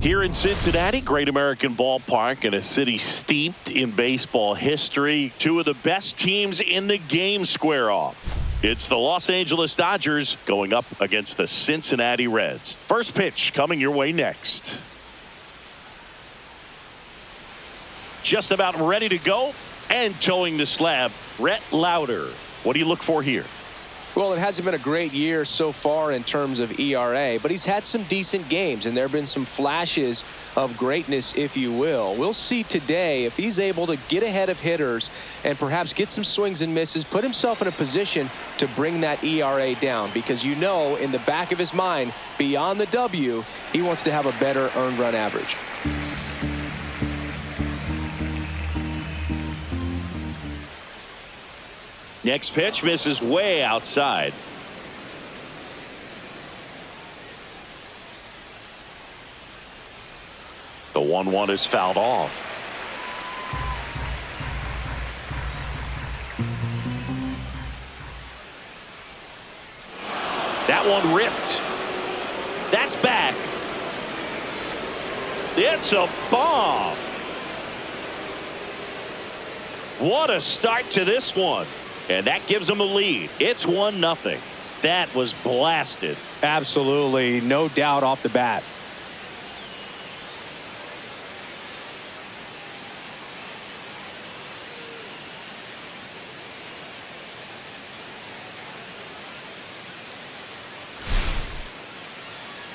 Here in Cincinnati, great American ballpark and a city steeped in baseball history. Two of the best teams in the game square off. It's the Los Angeles Dodgers going up against the Cincinnati Reds. First pitch coming your way next. Just about ready to go and towing the slab, Rhett Lowder. What do you look for here? Well, it hasn't been a great year so far in terms of ERA, but he's had some decent games, and there have been some flashes of greatness, if you will. We'll see today if he's able to get ahead of hitters and perhaps get some swings and misses, put himself in a position to bring that ERA down, because you know in the back of his mind, beyond the W, he wants to have a better earned run average. Next pitch misses way outside. The 1-1 is fouled off. That one ripped. That's back. It's a bomb. What a start to this one. And that gives them a lead. It's 1-0. That was blasted. Absolutely, no doubt off the bat.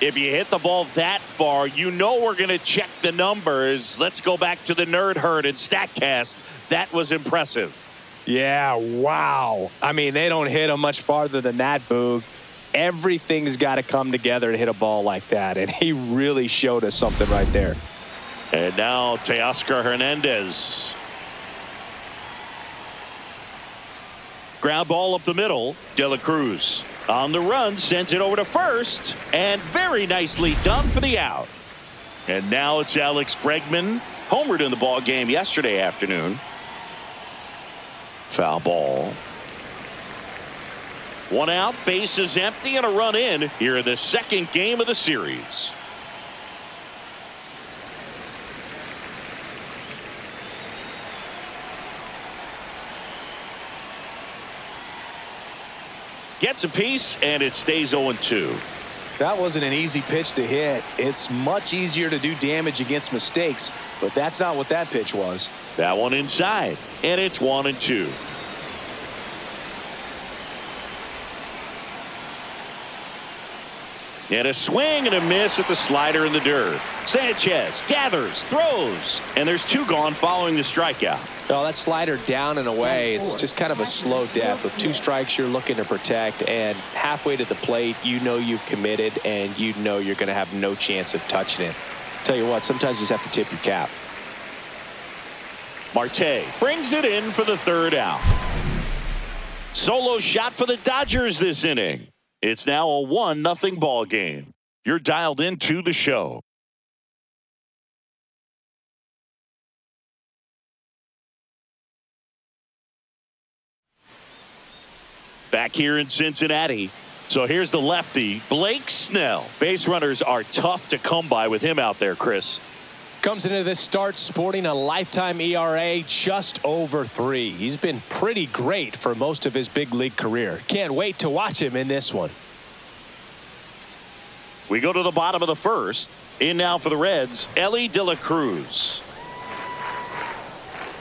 If you hit the ball that far, you know we're going to check the numbers. Let's go back to the Nerd Herd and StatCast. That was impressive. Yeah, wow. I mean, they don't hit him much farther than that, Boog. Everything's got to come together to hit a ball like that, and he really showed us something right there. And now Teoscar Hernandez. Ground ball up the middle. De La Cruz on the run, sends it over to first, and very nicely done for the out. And now it's Alex Bregman, homered in the ball game yesterday afternoon. Foul ball. One out, bases empty, and a run in here in the second game of the series. Gets a piece, and it stays 0-2. That wasn't an easy pitch to hit. It's much easier to do damage against mistakes, but that's not what that pitch was. That one inside, and it's 1-2. And a swing and a miss at the slider in the dirt. Sanchez gathers, throws, and there's two gone following the strikeout. Oh, that slider down and away. It's just kind of a slow death. With two strikes, you're looking to protect, and halfway to the plate, you know you've committed, and you know you're going to have no chance of touching it. Tell you what, sometimes you just have to tip your cap. Marte brings it in for the third out. Solo shot for the Dodgers this inning. It's now a 1-0 ball game. You're dialed into the show. Back here in Cincinnati. So here's the lefty, Blake Snell. Base runners are tough to come by with him out there, Chris. Comes into this start sporting a lifetime ERA just over 3. He's been pretty great for most of his big league career. Can't wait to watch him in this one. We go to the bottom of the first. In now for the Reds, Ellie De La Cruz.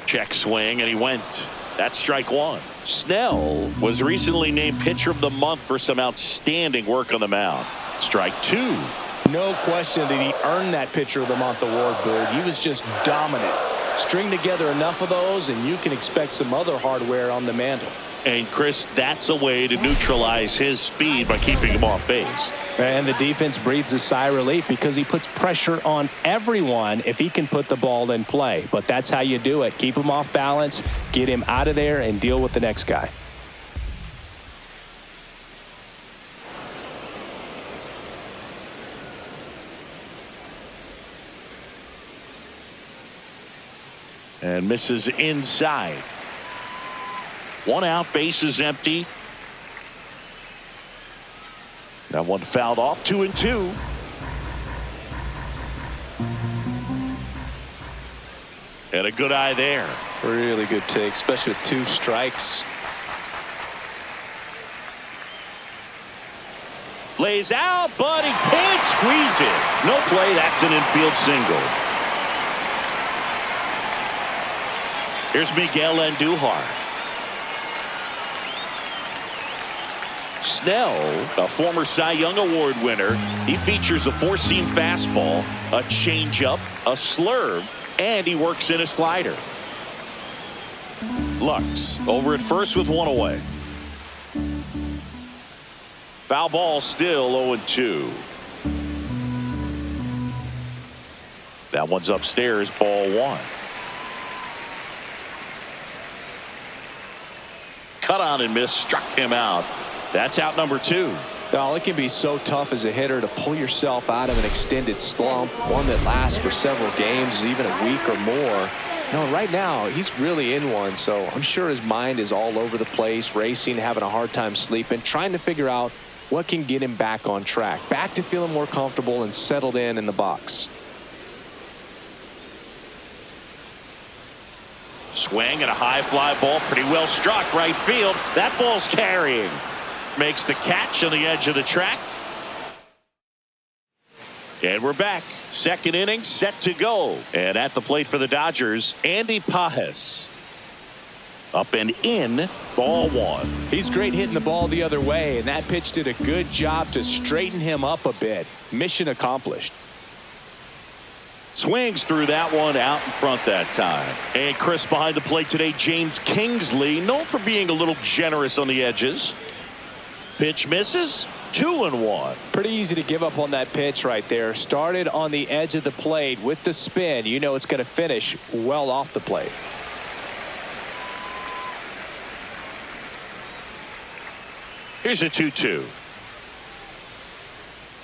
Check swing, and he went. That's strike one. Snell was recently named Pitcher of the Month for some outstanding work on the mound. Strike two. No question did he earn that Pitcher of the Month award, Bird. He was just dominant. String together enough of those, and you can expect some other hardware on the mantle. And, Chris, that's a way to neutralize his speed by keeping him off base. And the defense breathes a sigh of relief because he puts pressure on everyone if he can put the ball in play. But that's how you do it. Keep him off balance, get him out of there, and deal with the next guy. And misses inside. One out, bases empty. That one fouled off, 2-2. And a good eye there. Really good take, especially with 2 strikes. Lays out, but he can't squeeze it. No play. That's an infield single. Here's Miguel Andujar. Snell, a former Cy Young Award winner. He features a 4-seam fastball, a changeup, a slurve, and he works in a slider. Lux over at first with 1 away. Foul ball, still 0-2. That one's upstairs, ball 1. Cut on and miss, struck him out. That's out number 2. Well, it can be so tough as a hitter to pull yourself out of an extended slump, one that lasts for several games, even a week or more. No, right now he's really in one, so I'm sure his mind is all over the place, racing, having a hard time sleeping, trying to figure out what can get him back on track, back to feeling more comfortable and settled in the box. Swing and a high fly ball, pretty well struck right field. That ball's carrying. Makes the catch on the edge of the track. And we're back. Second inning set to go. And at the plate for the Dodgers, Andy Pages. Up and in, ball 1. He's great hitting the ball the other way, and that pitch did a good job to straighten him up a bit. Mission accomplished. Swings through that one out in front that time. And Chris behind the plate today, James Kingsley, known for being a little generous on the edges. Pitch misses, 2-1. Pretty easy to give up on that pitch right there. Started on the edge of the plate with the spin. You know it's going to finish well off the plate. Here's a 2-2.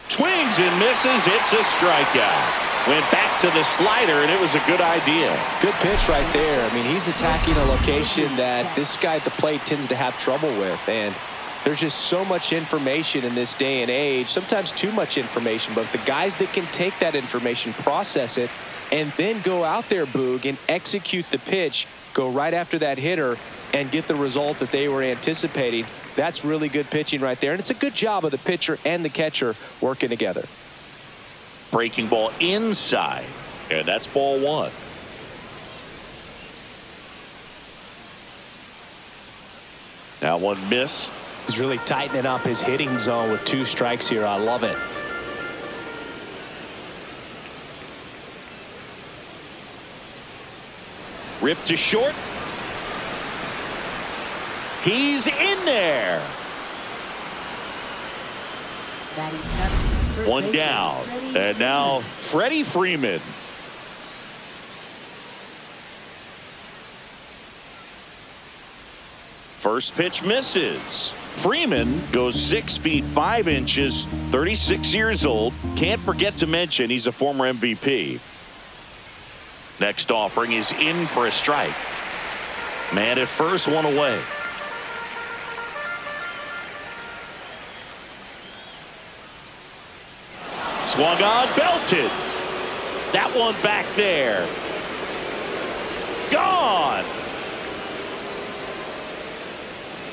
Swings and misses. It's a strikeout. Went back to the slider, and it was a good idea. Good pitch right there. I mean, he's attacking a location that this guy at the plate tends to have trouble with. And there's just so much information in this day and age, sometimes too much information, but the guys that can take that information, process it, and then go out there, Boog, and execute the pitch, go right after that hitter and get the result that they were anticipating. That's really good pitching right there, and it's a good job of the pitcher and the catcher working together. Breaking ball inside, and that's ball 1. That one missed. He's really tightening up his hitting zone with 2 strikes here. I love it. Ripped to short. He's in there. One down. And now Freddie Freeman. First pitch misses. Freeman goes 6 feet 5 inches, 36 years old. Can't forget to mention he's a former MVP. Next offering is in for a strike. Man at first, 1 away. Swung on, belted. That one back there. Gone.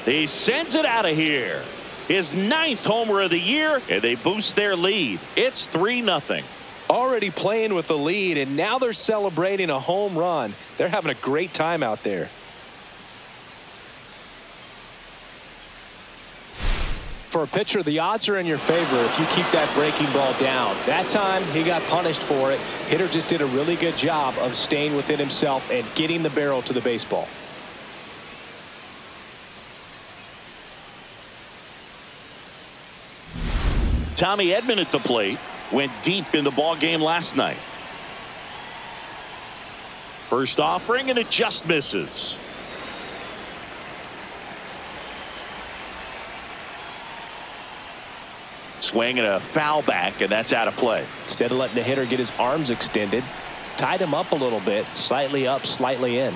He sends it out of here. His 9th homer of the year, and they boost their lead. It's 3-0. Already playing with the lead, and now they're celebrating a home run. They're having a great time out there. For a pitcher, the odds are in your favor if you keep that breaking ball down. That time, he got punished for it. Hitter just did a really good job of staying within himself and getting the barrel to the baseball. Tommy Edman at the plate went deep in the ball game last night. First offering, and it just misses. Swing and a foul back, and that's out of play. Instead of letting the hitter get his arms extended, tied him up a little bit, slightly up, slightly in.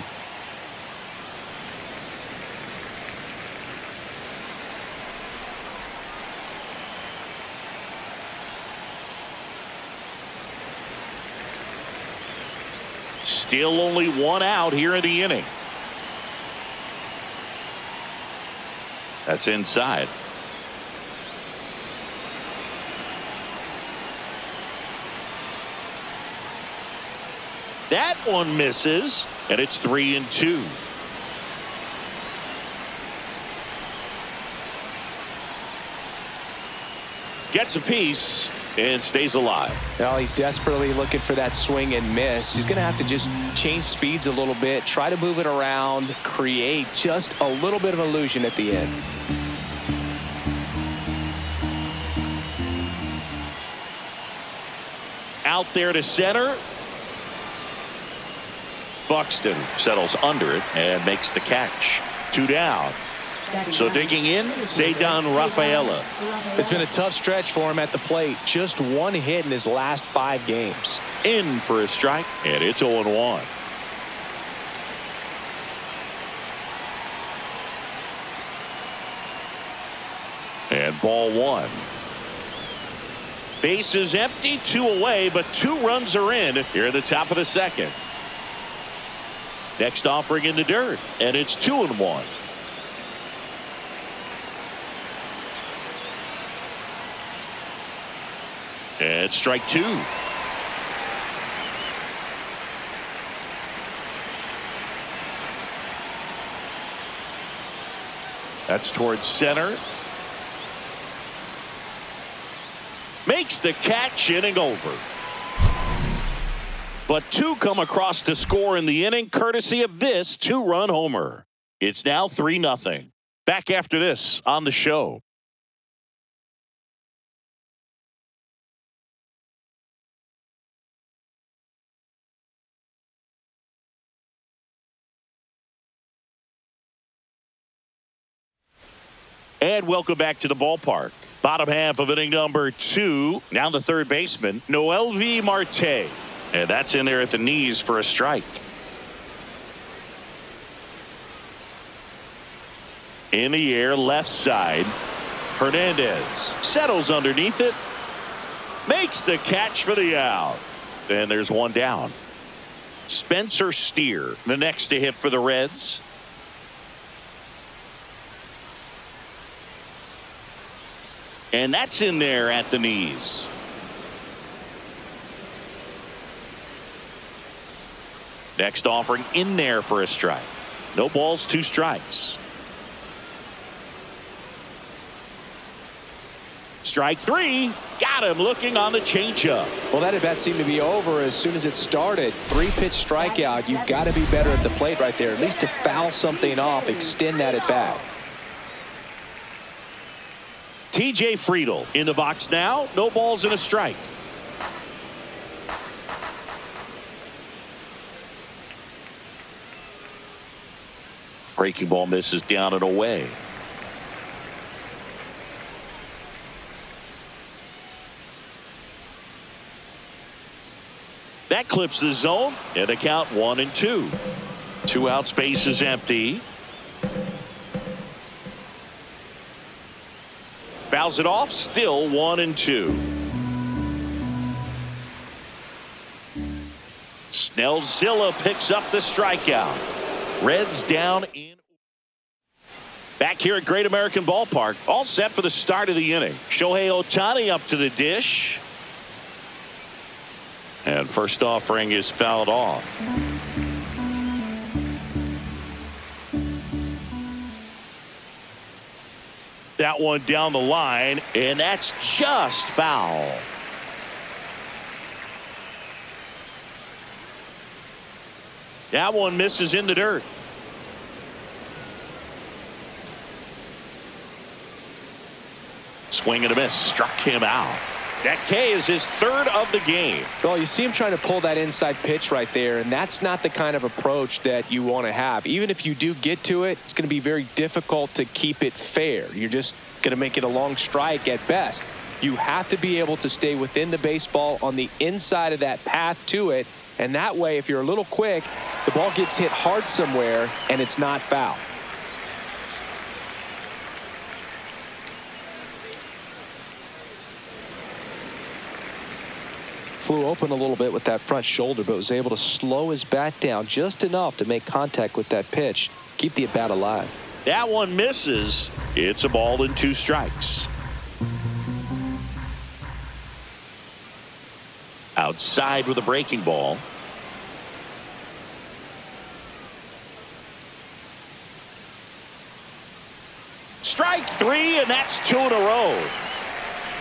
Still only one out here in the inning. That's inside. That one misses, and it's 3-2. Gets a piece and stays alive. Well, he's desperately looking for that swing and miss. He's going to have to just change speeds a little bit, try to move it around, create just a little bit of illusion at the end. Out there to center. Buxton settles under it and makes the catch. 2 down. So digging in, Ceddanne Rafaela. It's been a tough stretch for him at the plate. Just 1 hit in his last 5 games. In for a strike, and it's 0-1. And ball 1. Base is empty, 2 away, but 2 runs are in here at the top of the second. Next offering in the dirt, and it's 2-1. And strike 2. That's towards center. Makes the catch, inning over. But 2 come across to score in the inning, courtesy of this 2-run homer. It's now 3-0. Back after this on the show. And welcome back to the ballpark. Bottom half of inning number 2. Now the third baseman, Noelvi Marte. And that's in there at the knees for a strike. In the air, left side. Hernandez settles underneath it. Makes the catch for the out. And there's 1 down. Spencer Steer, the next to hit for the Reds. And that's in there at the knees. Next offering in there for a strike. No balls, 2 strikes. Strike 3. Got him looking on the changeup. Well, that at bat seemed to be over as soon as it started. 3-pitch strikeout. You've got to be better at the plate right there. At least to foul something off, extend that at bat. TJ Friedl in the box now. No balls and a strike. Breaking ball misses down and away. That clips the zone, and the count 1-2. 2 outs, base is empty. Fouls it off, still 1-2. Snellzilla picks up the strikeout. Reds down in. Back here at Great American Ballpark, all set for the start of the inning. Shohei Ohtani up to the dish. And first offering is fouled off. That one down the line, and that's just foul. That one misses in the dirt. Swing and a miss, struck him out. That K is his 3rd of the game. Well, you see him trying to pull that inside pitch right there, and that's not the kind of approach that you want to have. Even if you do get to it, it's going to be very difficult to keep it fair. You're just going to make it a long strike at best. You have to be able to stay within the baseball on the inside of that path to it, and that way, if you're a little quick, the ball gets hit hard somewhere, and it's not foul. flew open a little bit with that front shoulder, but was able to slow his bat down just enough to make contact with that pitch, keep the at-bat alive. That one misses. It's a ball and 2 strikes. Outside with a breaking ball. Strike 3, and that's 2 in a row.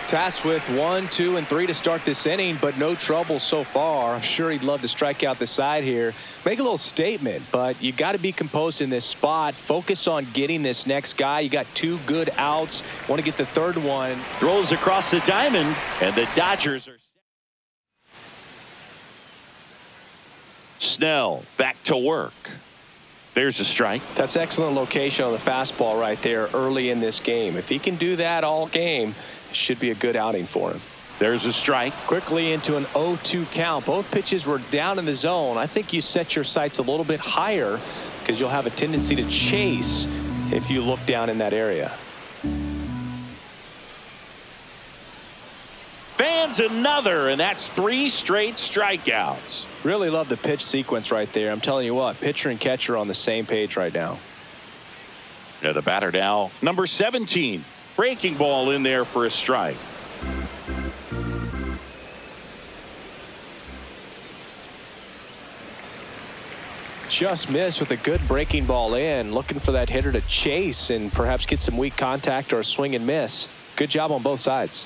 Tasked with 1, 2, and 3 to start this inning, but no trouble so far. I'm sure he'd love to strike out the side here, make a little statement, but you got to be composed in this spot. Focus on getting this next guy. You got 2 good outs. Want to get the 3rd one. Throws across the diamond, and the Dodgers are. Snell back to work. There's a strike. That's excellent location on the fastball right there early in this game. If he can do that all game, it should be a good outing for him. There's a strike. Quickly into an 0-2 count. Both pitches were down in the zone. I think you set your sights a little bit higher because you'll have a tendency to chase if you look down in that area. Fans another, and that's 3 straight strikeouts. Really love the pitch sequence right there. I'm telling you what, pitcher and catcher on the same page right now. Yeah, the batter now, number 17. Breaking ball in there for a strike. Just missed with a good breaking ball in. Looking for that hitter to chase and perhaps get some weak contact or a swing and miss. Good job on both sides.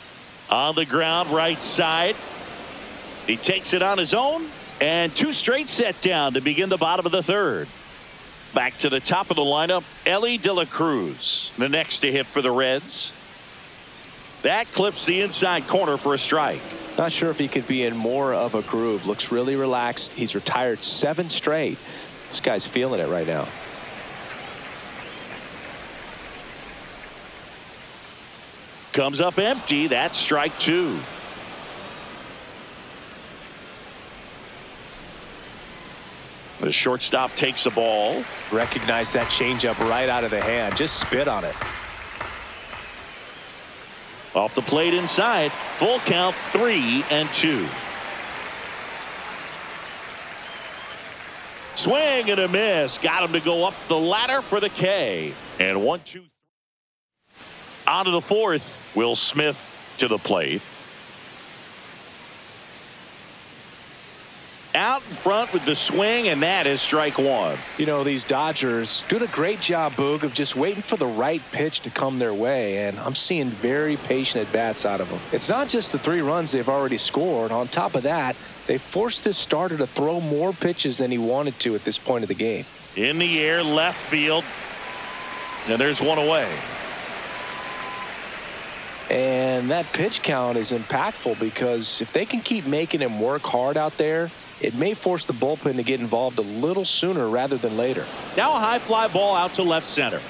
On the ground, right side. He takes it on his own, and 2 straight set down to begin the bottom of the 3rd. Back to the top of the lineup, Ellie De La Cruz, the next to hit for the Reds. That clips the inside corner for a strike. Not sure if he could be in more of a groove. Looks really relaxed. He's retired 7 straight. This guy's feeling it right now. Comes up empty. That's strike 2. The shortstop takes the ball. Recognize that changeup right out of the hand. Just spit on it. Off the plate inside. Full count, 3-2. Swing and a miss. Got him to go up the ladder for the K. And 1-2. On to the 4th. Will Smith to the plate. Out in front with the swing, and that is strike 1. You know, these Dodgers doing a great job, Boog, of just waiting for the right pitch to come their way, and I'm seeing very patient at-bats out of them. It's not just the 3 runs they've already scored. On top of that, they forced this starter to throw more pitches than he wanted to at this point of the game. In the air, left field, and there's one away. And that pitch count is impactful because if they can keep making him work hard out there, it may force the bullpen to get involved a little sooner rather than later. Now a high fly ball out to left center.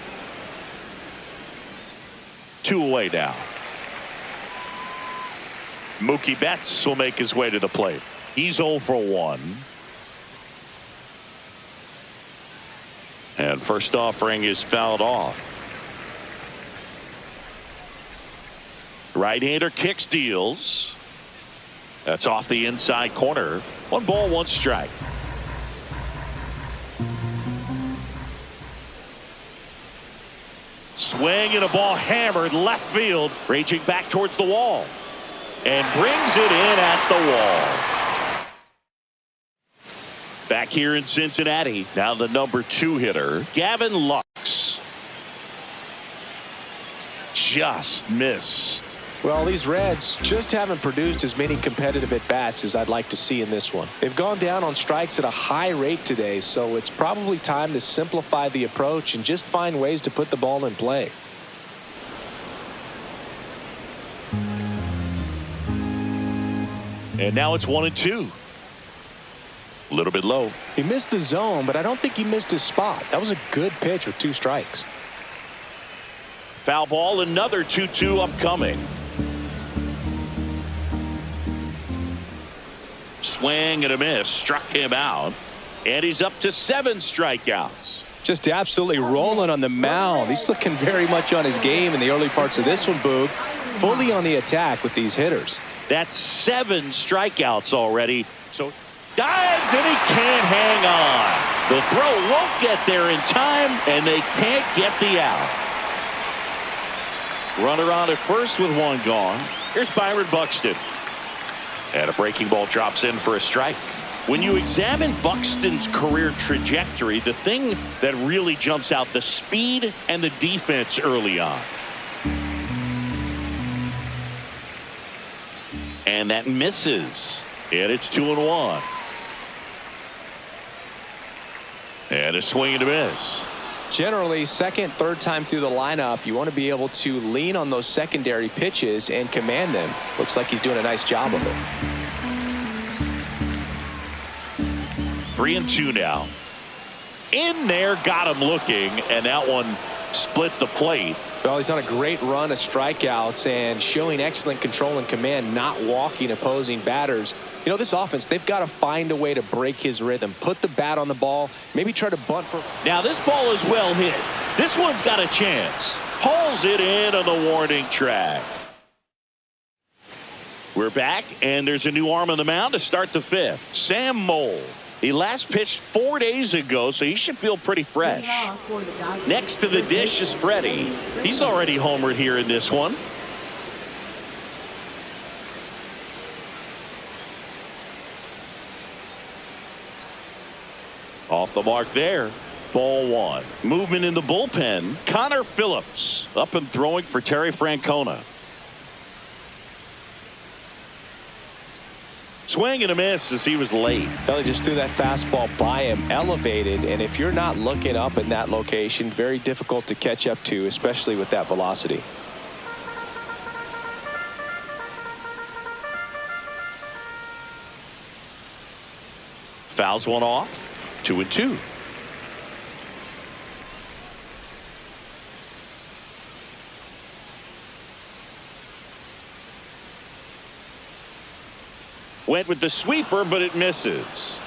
2 away now. Mookie Betts will make his way to the plate. He's 0 for 1. And first offering is fouled off. Right-hander kicks, deals. That's off the inside corner. 1 ball, 1 strike. Swing and a ball hammered left field, raging back towards the wall, and brings it in at the wall. Back here in Cincinnati, now the number 2 hitter, Gavin Lux. Just missed. Well, these Reds just haven't produced as many competitive at-bats as I'd like to see in this one. They've gone down on strikes at a high rate today, so it's probably time to simplify the approach and just find ways to put the ball in play. And now it's 1-2. A little bit low. He missed the zone, but I don't think he missed his spot. That was a good pitch with 2 strikes. Foul ball, another 2-2 upcoming. Swing and a miss, struck him out, and he's up to 7 strikeouts. Just absolutely rolling on the mound. He's looking very much on his game in the early parts of this one, Boog. fully on the attack with these hitters. That's 7 strikeouts already. So dives and he can't hang on. The throw won't get there in time, and they can't get the out. Runner on at first with 1 gone. Here's Byron Buxton. And a breaking ball drops in for a strike. When you examine Buxton's career trajectory, the thing that really jumps out, the speed and the defense early on. And that misses. And it's 2-1. And a swing and a miss. Generally, second, third time through the lineup, you want to be able to lean on those secondary pitches and command them. Looks like he's doing a nice job of it. 3-2 now. In there, got him looking, and that one split the plate. Well, he's on a great run of strikeouts and showing excellent control and command, not walking opposing batters. You know, this offense, they've got to find a way to break his rhythm, put the bat on the ball, maybe try to bunt for. Now this ball is well hit. This one's got a chance. Hauls it in on the warning track. We're back, and there's a new arm on the mound to start the 5th. Sam Mole. He last pitched 4 days ago, so he should feel pretty fresh. Next to the dish is Freddie. He's already homered here in this one. Off the mark there. Ball 1. Movement in the bullpen. Connor Phillips up and throwing for Terry Francona. Swing and a miss as he was late. He just threw that fastball by him, elevated, and if you're not looking up in that location, very difficult to catch up to, especially with that velocity. Fouls one off. 2-2. Went with the sweeper, but it misses.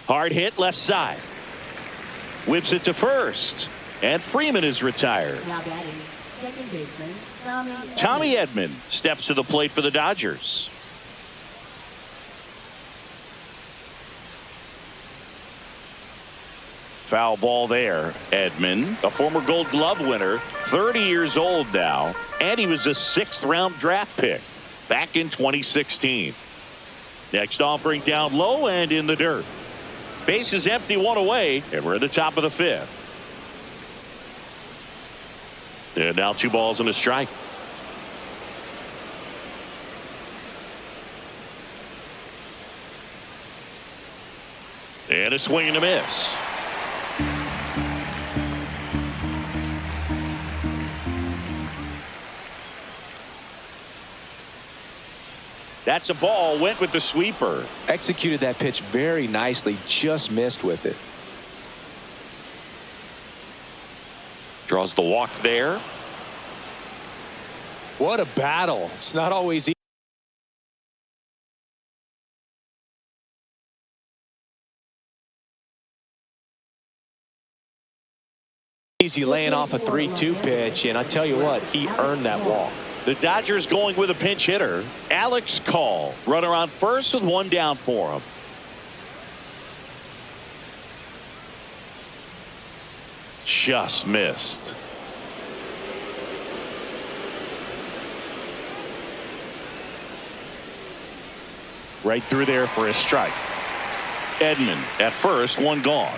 Hard hit left side. Whips it to first. And Freeman is retired. Now batting, second baseman, Tommy Edman steps to the plate for the Dodgers. Foul ball there. Edman, a former Gold Glove winner, 30 years old now, and he was a 6th round draft pick back in 2016. Next offering down low and in the dirt. Base is empty, 1 away, and we're at the top of the 5th. And now 2 balls and a strike. And a swing and a miss. That's a ball. Went with the sweeper. Executed that pitch very nicely, just missed with it. Draws the walk there. What a battle. It's not always easy laying off a 3-2 pitch, and I tell you what, he earned that walk. The Dodgers going with a pinch hitter. Alex Call. Runner on first with 1 down for him. Just missed. Right through there for a strike. Edman at first, 1 gone.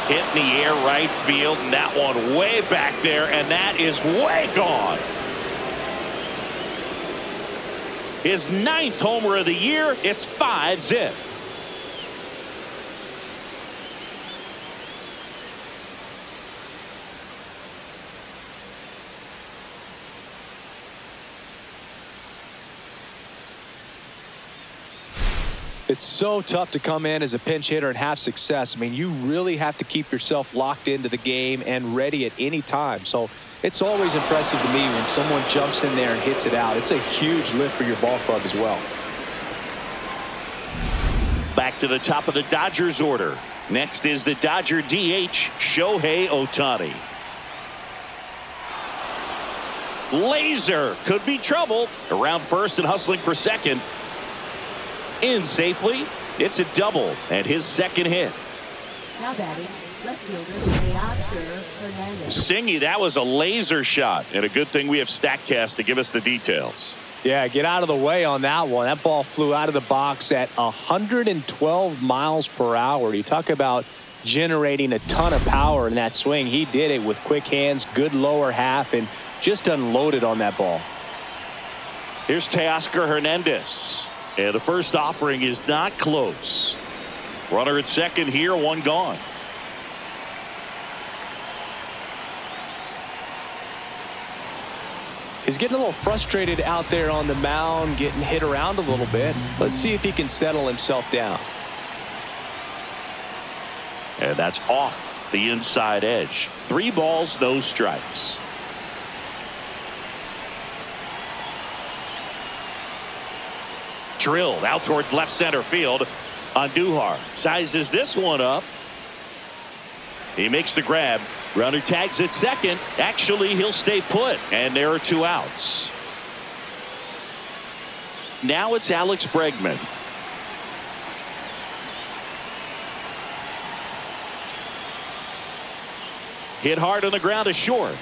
Hit in the air right field, and that one way back there, and that is way gone. His 9th homer of the year. It's 5-zip. It's so tough to come in as a pinch hitter and have success. I mean, you really have to keep yourself locked into the game and ready at any time. So it's always impressive to me when someone jumps in there and hits it out. It's a huge lift for your ball club as well. Back to the top of the Dodgers order. Next is the Dodger DH, Shohei Ohtani. Laser could be trouble. Around first and hustling for second. In safely. It's a double and his second hit. Now batting, left fielder Oscar Hernandez. Singy, that was a laser shot. And a good thing we have StatCast to give us the details. Yeah, get out of the way on that one. That ball flew out of the box at 112 miles per hour. You talk about generating a ton of power in that swing. He did it with quick hands, good lower half, and just unloaded on that ball. Here's Teoscar Hernandez. And the first offering is not close. Runner at second here, one gone. He's getting a little frustrated out there on the mound, getting hit around a little bit. Let's see if he can settle himself down. And that's off the inside edge. 3 balls, no strikes. Drilled out towards left center field. Andujar sizes this one up. He makes the grab. Runner tags at second. Actually, he'll stay put. And there are 2 outs. Now it's Alex Bregman. Hit hard on the ground to short.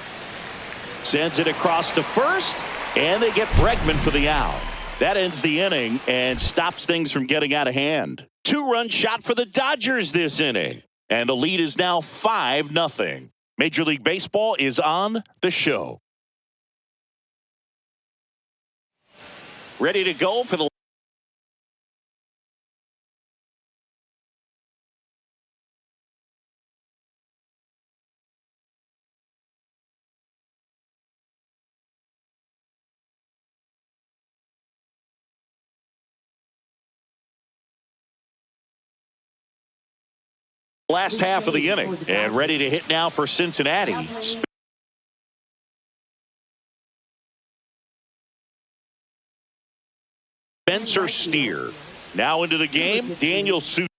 Sends it across to first. And they get Bregman for the out. That ends the inning and stops things from getting out of hand. 2-run shot for the Dodgers this inning. And the lead is now 5-0. Major League Baseball is on the show. Ready to go for the last half of the inning, and ready to hit now for Cincinnati. Spencer Steer now into the game. Daniel Suter.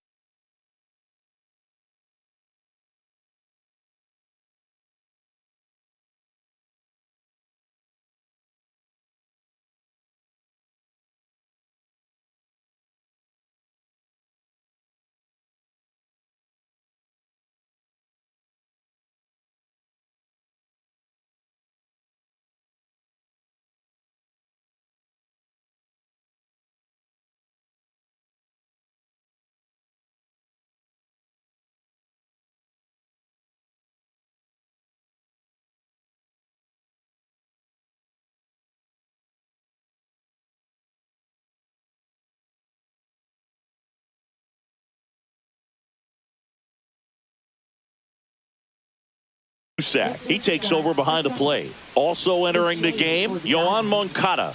He takes over behind the plate. Also entering the game, Yoan Moncada.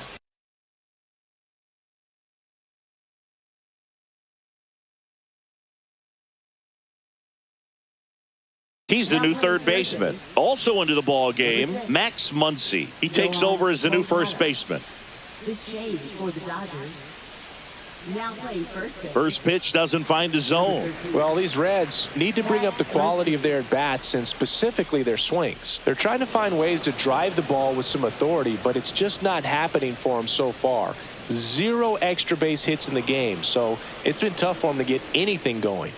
He's the new third baseman. Also into the ball game, Max Muncy. He takes over as the new first baseman. This change for the Dodgers. Now playing first base. First pitch doesn't find the zone. Well, these Reds need to bring up the quality of their at-bats and specifically their swings. They're trying to find ways to drive the ball with some authority, but it's just not happening for them so far. 0 extra base hits in the game, so it's been tough for them to get anything going.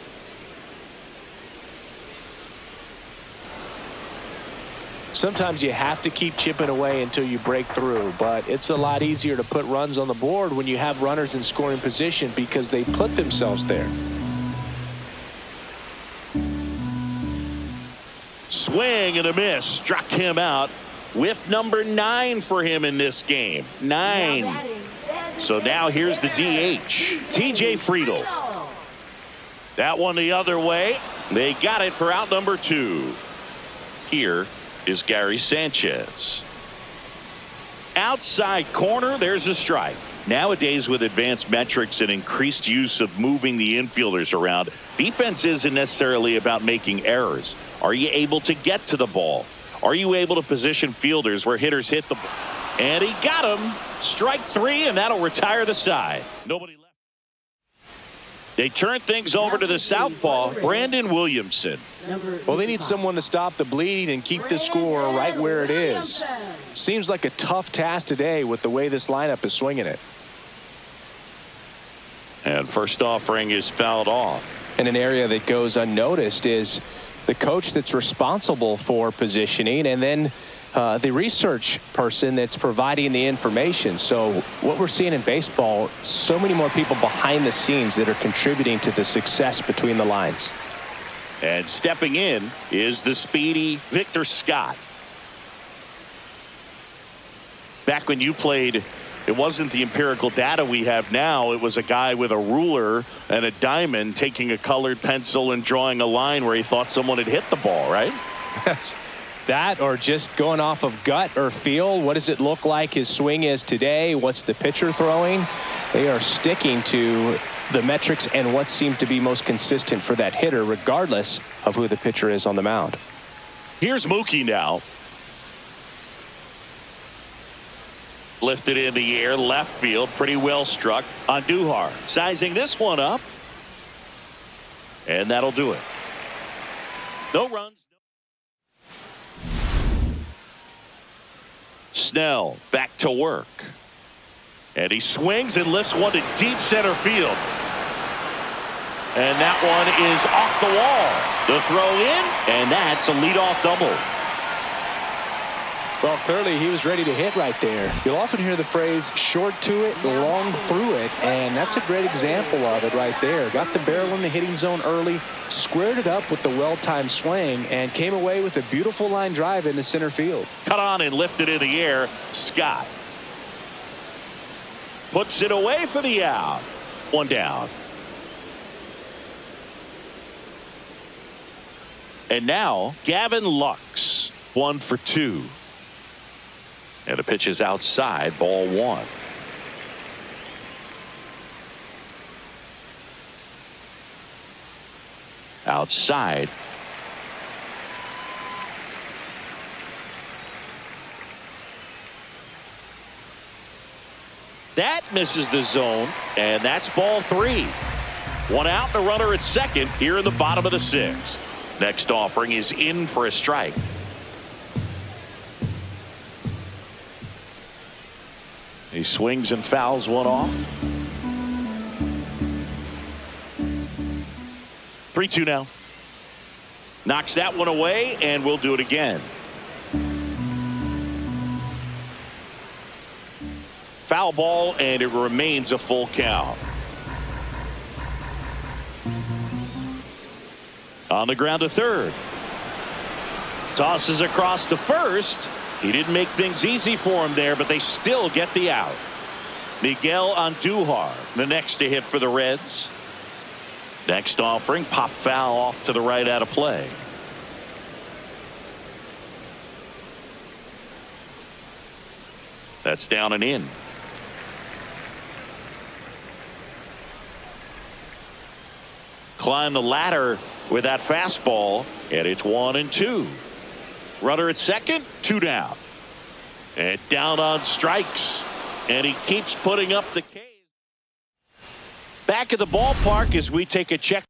Sometimes you have to keep chipping away until you break through, but it's a lot easier to put runs on the board when you have runners in scoring position because they put themselves there. Swing and a miss. Struck him out. Whiff number 9 for him in this game. 9. So now here's the DH, TJ Friedl. That one the other way. They got it for out number 2. Here is Gary Sanchez. Outside corner, there's a strike. Nowadays, with advanced metrics and increased use of moving the infielders around, defense isn't necessarily about making errors. Are you able to get to the ball? Are you able to position fielders where hitters hit the ball? And he got him. Strike 3, and that'll retire the side. Nobody left. They turn things over to the southpaw, Brandon Williamson. Well, they need someone to stop the bleeding and keep the score right where it is. Seems like a tough task today with the way this lineup is swinging it. And first offering is fouled off. And an area that goes unnoticed is the coach that's responsible for positioning, and then the research person that's providing the information. So what we're seeing in baseball, so many more people behind the scenes that are contributing to the success between the lines. And stepping in is the speedy Victor Scott. Back when you played, it wasn't the empirical data we have now. It was a guy with a ruler and a diamond taking a colored pencil and drawing a line where he thought someone had hit the ball, right? That, or just going off of gut or feel. What does it look like his swing is today? What's the pitcher throwing? They are sticking to the metrics and what seems to be most consistent for that hitter, regardless of who the pitcher is on the mound. Here's Mookie now. Lifted in the air, left field, pretty well struck on Duhar. Sizing this one up. And that'll do it. No runs. Snell back to work. And he swings and lifts one to deep center field. And that one is off the wall. The throw in, and that's a leadoff double. Well, clearly he was ready to hit right there. You'll often hear the phrase short to it, long through it, and that's a great example of it right there. Got the barrel in the hitting zone early, squared it up with the well-timed swing, and came away with a beautiful line drive into center field. Cut on and lifted in the air. Scott puts it away for the out. One down. And now Gavin Lux, 1 for 2. And the pitch is outside, ball 1. Outside. That misses the zone, and that's ball 3. One out, the runner at second here in the bottom of the 6th. Next offering is in for a strike. He swings and fouls one off. 3-2 now. Knocks that one away, and we'll do it again. Foul ball, and it remains a full count. On the ground to third. Tosses across to first. He didn't make things easy for him there, but they still get the out. Miguel Andujar, the next to hit for the Reds. Next offering, pop foul off to the right out of play. That's down and in. Climb the ladder with that fastball, and it's 1-2. Runner at second, 2 down. And down on strikes. And he keeps putting up the K's. Back at the ballpark as we take a check.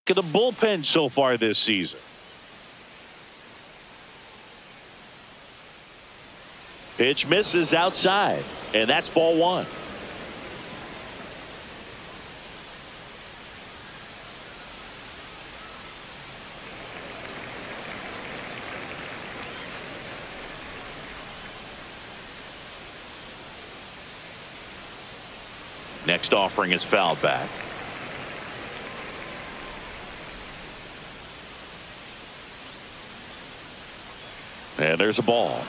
At the bullpen so far this season. Pitch misses outside, and that's ball 1. Next offering is fouled back. And there's a ball.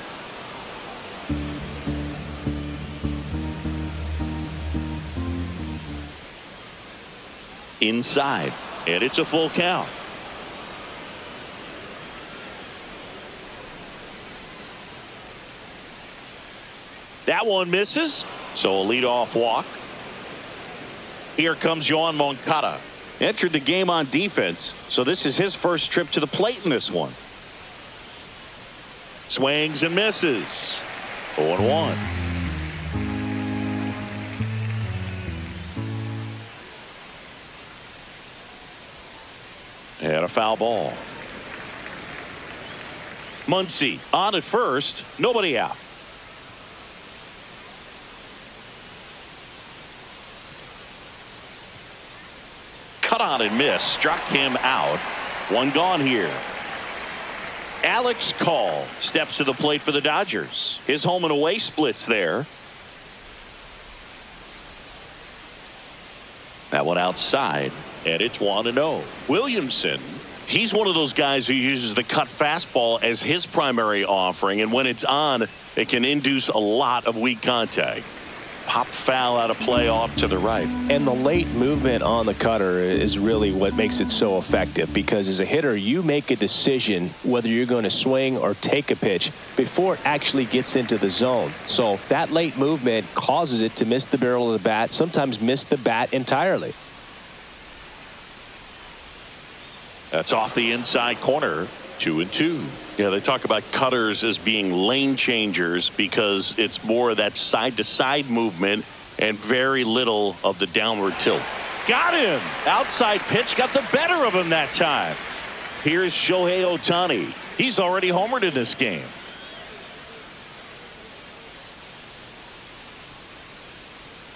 Inside. And it's a full count. That one misses, so a leadoff walk. Here comes Yoan Moncada. Entered the game on defense, so this is his first trip to the plate in this one. Swings and misses. 0-1. And a foul ball. Muncy on at first, nobody out. Cut on and miss, struck him out. One gone here. Alex Call steps to the plate for the Dodgers. His home and away splits there. That one outside, and it's 1-0. Williamson, he's one of those guys who uses the cut fastball as his primary offering, and when it's on, it can induce a lot of weak contact. Pop foul out of play off to the right. And the late movement on the cutter is really what makes it so effective, because as a hitter, you make a decision whether you're going to swing or take a pitch before it actually gets into the zone. So that late movement causes it to miss the barrel of the bat, sometimes miss the bat entirely. That's off the inside corner. 2-2. Yeah, they talk about cutters as being lane changers because it's more of that side-to-side movement and very little of the downward tilt. Got him! Outside pitch got the better of him that time. Here's Shohei Ohtani. He's already homered in this game.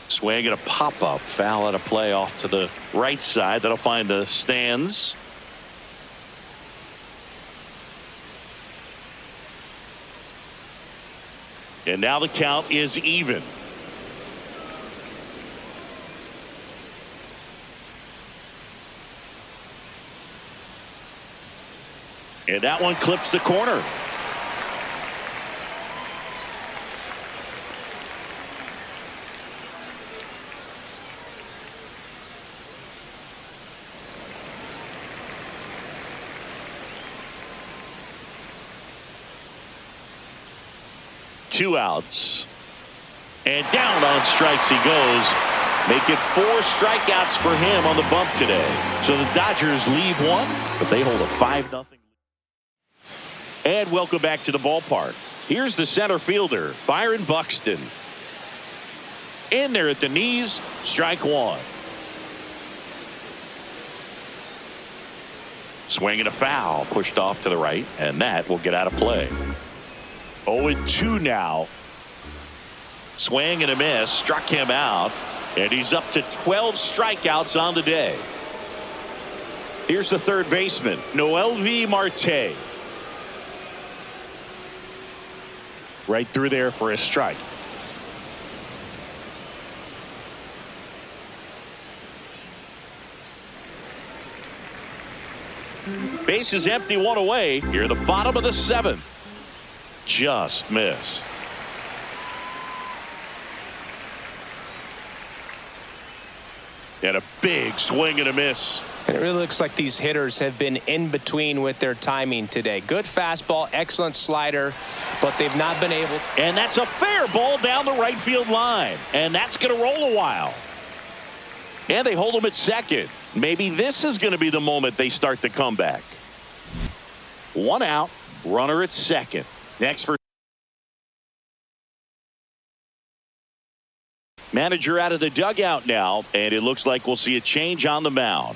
Swing and a pop-up. Foul out of play off to the right side. That'll find the stands. And now the count is even. And that one clips the corner. Two outs. And down on strikes he goes. Make it 4 strikeouts for him on the bump today. So the Dodgers leave one, but they hold a 5-0 lead. And welcome back to the ballpark. Here's the center fielder, Byron Buxton. In there at the knees, strike one. Swing and a foul, pushed off to the right, and that will get out of play. 0-2 now. Swing and a miss, struck him out, and he's up to 12 strikeouts on the day. Here's the third baseman, Noelvi Marte. Right through there for a strike. Base is empty, one away. Here, the bottom of the 7th. Just missed. And a big swing and a miss. And it really looks like these hitters have been in between with their timing today. Good fastball, excellent slider, but they've not been able. And that's a fair ball down the right field line. And that's going to roll a while. And they hold him at second. Maybe this is going to be the moment they start the comeback. 1 out, runner at second. Next for manager out of the dugout now, and it looks like we'll see a change on the mound.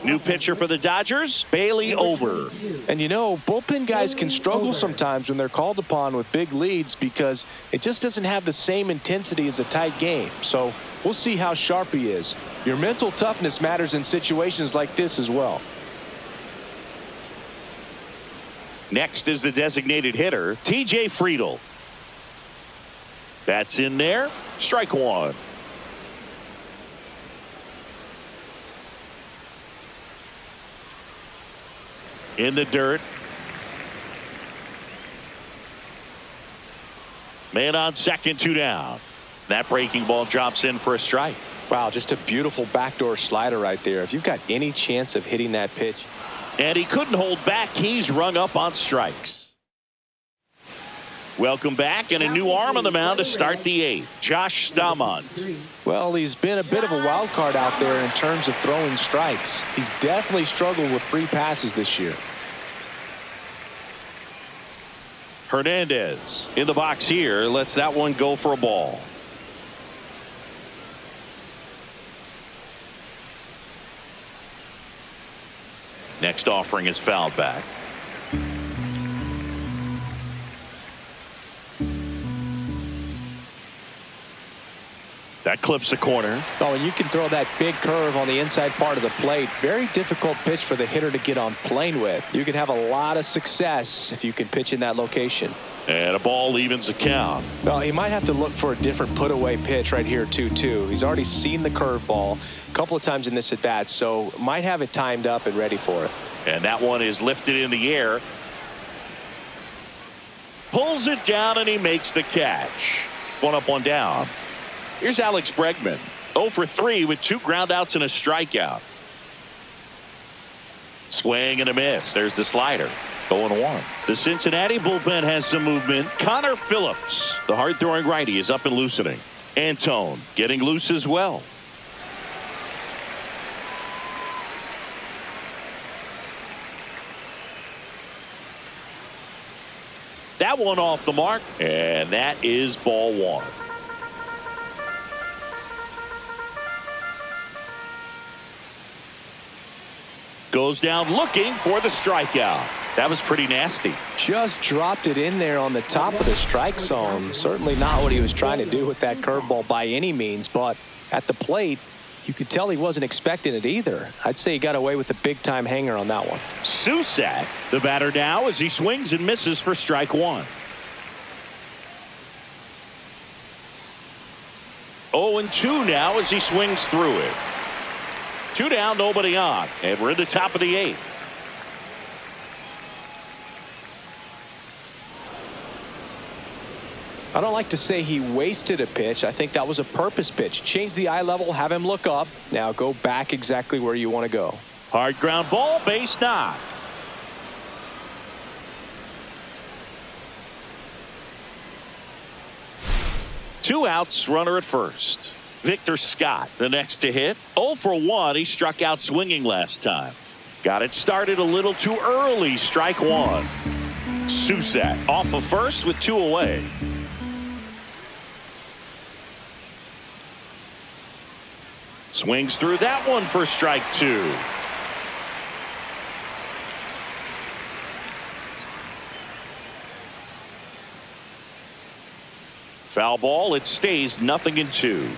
New pitcher for the Dodgers, Bailey Ober. And you know, bullpen guys can struggle sometimes when they're called upon with big leads because it just doesn't have the same intensity as a tight game. So we'll see how sharp he is. Your mental toughness matters in situations like this as well. Next is the designated hitter, TJ Friedl. That's in there. Strike one. In the dirt. Man on second, 2 down. That breaking ball drops in for a strike. Wow, just a beautiful backdoor slider right there. If you've got any chance of hitting that pitch. And he couldn't hold back. He's rung up on strikes. Welcome back, and a new arm on the mound to start the 8th. Josh Staumont. Well, he's been a bit of a wild card out there in terms of throwing strikes. He's definitely struggled with free passes this year. Hernandez in the box here. Lets that one go for a ball. Next offering is fouled back. That clips the corner. Oh, and you can throw that big curve on the inside part of the plate. Very difficult pitch for the hitter to get on plane with. You can have a lot of success if you can pitch in that location. And a ball evens the count. Well, he might have to look for a different put-away pitch right here, 2-2. He's already seen the curveball a couple of times in this at-bat, so might have it timed up and ready for it. And that one is lifted in the air. Pulls it down, and he makes the catch. 1 up, 1 down. Here's Alex Bregman. 0 for 3 with 2 groundouts and a strikeout. Swing and a miss. There's the slider. 0-1. The Cincinnati bullpen has some movement. Connor Phillips, the hard-throwing righty, is up and loosening. Antone getting loose as well. That one off the mark, and that is ball 1. Goes down looking for the strikeout. That was pretty nasty. Just dropped it in there on the top of the strike zone. Certainly not what he was trying to do with that curveball by any means, but at the plate, you could tell he wasn't expecting it either. I'd say he got away with a big-time hanger on that one. Susak, the batter now, as he swings and misses for strike 1. 0-2 now as he swings through it. 2 down, nobody on, and we're in the top of the 8th. I don't like to say he wasted a pitch. I think that was a purpose pitch. Change the eye level, have him look up. Now go back exactly where you want to go. Hard ground ball, base knock. Two outs, runner at first. Victor Scott, the next to hit. 0 for 1. He struck out swinging last time. Got it started a little too early. Strike 1. Susak off of first with 2 away. Swings through that one for strike 2. Foul ball. It stays 0-2.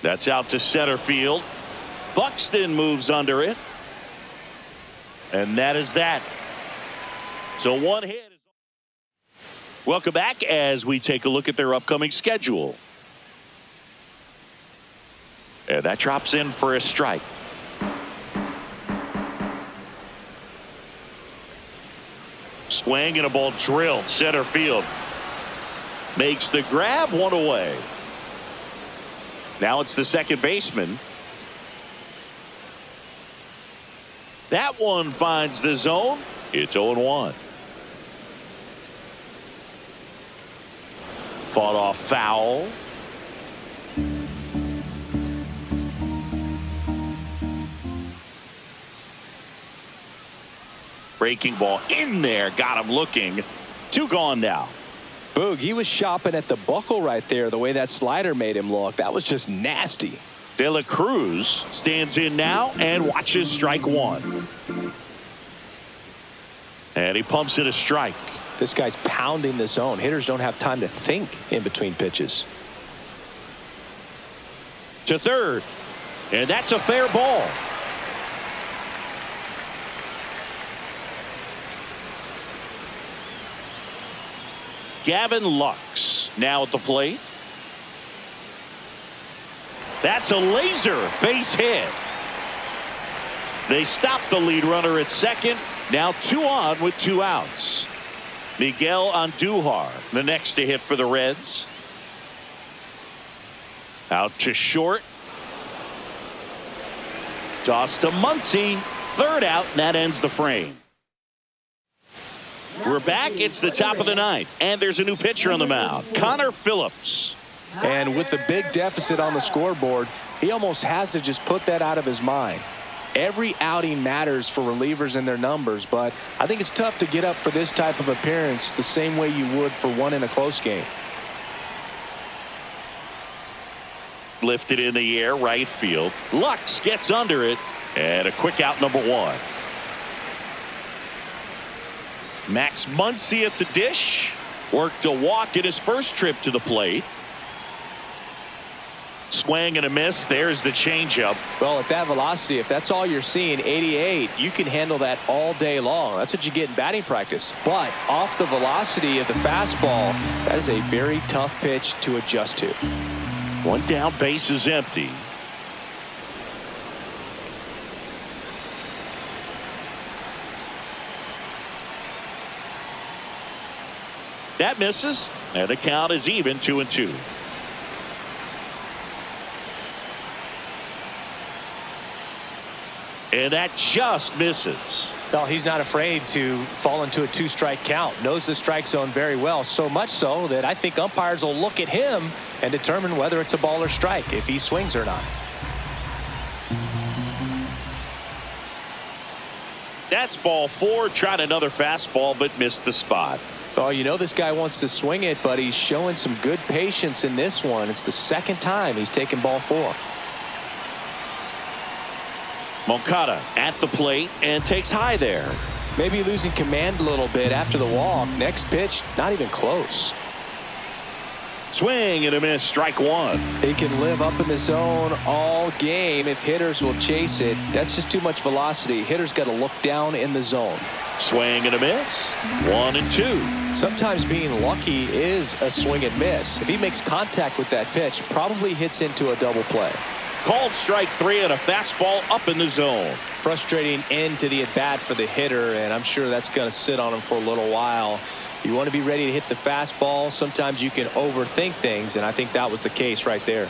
That's out to center field. Buxton moves under it. And that is that. So 1 hit. Welcome back as we take a look at their upcoming schedule. And that drops in for a strike. Swing and a ball drilled center field. Makes the grab, 1 away. Now it's the second baseman. That one finds the zone. It's 0-1. Fought off foul. Breaking ball in there. Got him looking. 2 gone now. Boog, he was shopping at the buckle right there, the way that slider made him look. That was just nasty. De La Cruz stands in now and watches strike 1. And he pumps it a strike. This guy's pounding the zone. Hitters don't have time to think in between pitches. To third. And that's a fair ball. Gavin Lux now at the plate. That's a laser base hit. They stop the lead runner at second. Now 2 on with 2 outs. Miguel Andujar, the next to hit for the Reds. Out to short. Toss to Muncy. 3rd out, and that ends the frame. We're back. It's the top of the 9th, and there's a new pitcher on the mound, Connor Phillips. And with the big deficit on the scoreboard, he almost has to just put that out of his mind. Every outing matters for relievers and their numbers, but I think it's tough to get up for this type of appearance the same way you would for one in a close game. Lifted in the air, right field. Lux gets under it, and a quick out, number 1. Max Muncy at the dish. Worked a walk in his first trip to the plate. Swing and a miss. There's the changeup. Well, at that velocity, if that's all you're seeing, 88, you can handle that all day long. That's what you get in batting practice. But off the velocity of the fastball, that is a very tough pitch to adjust to. 1 down, base is empty. That misses, and the count is even, 2-2. And that just misses. Well, he's not afraid to fall into a 2-strike count. Knows the strike zone very well, so much so that I think umpires will look at him and determine whether it's a ball or strike, if he swings or not. That's ball 4. Tried another fastball, but missed the spot. Oh, you know this guy wants to swing it, but he's showing some good patience in this one. It's the 2nd time he's taken ball 4. Moncada at the plate and takes high there. Maybe losing command a little bit after the walk. Next pitch, not even close. Swing and a miss, strike 1. They can live up in the zone all game if hitters will chase it. That's just too much velocity. Hitters got to look down in the zone. Swing and a miss. 1-2. Sometimes being lucky is a swing and miss. If he makes contact with that pitch, probably hits into a double play. Called strike 3 and a fastball up in the zone. Frustrating end to the at-bat for the hitter, and I'm sure that's going to sit on him for a little while. You want to be ready to hit the fastball. Sometimes you can overthink things, and I think that was the case right there.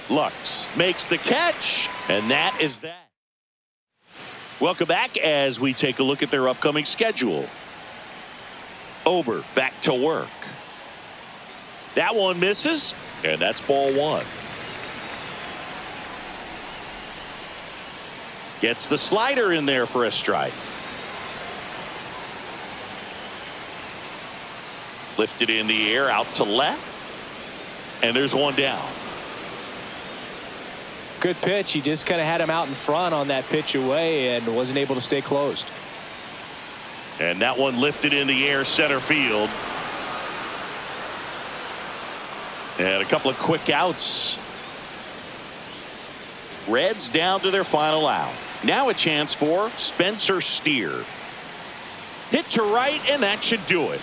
Lux makes the catch, and that is that. Welcome back as we take a look at their upcoming schedule. Ober back to work. That one misses, and that's ball 1. Gets the slider in there for a strike. Lifted in the air, out to left, and there's 1 down. Good pitch. He just kind of had him out in front on that pitch away and wasn't able to stay closed. And that one lifted in the air, center field. And a couple of quick outs. Reds down to their final out. Now a chance for Spencer Steer. Hit to right, and that should do it.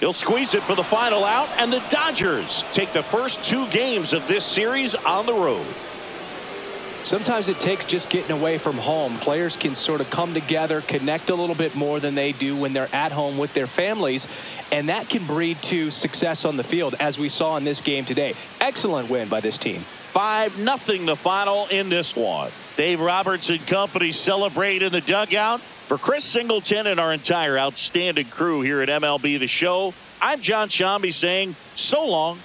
He'll squeeze it for the final out, and the Dodgers take the first 2 games of this series on the road. Sometimes it takes just getting away from home. Players can sort of come together, connect a little bit more than they do when they're at home with their families, and that can breed to success on the field, as we saw in this game today. Excellent win by this team. 5-0 the final in this one. Dave Roberts and company celebrate in the dugout. For Chris Singleton and our entire outstanding crew here at MLB The Show, I'm John Shambi saying so long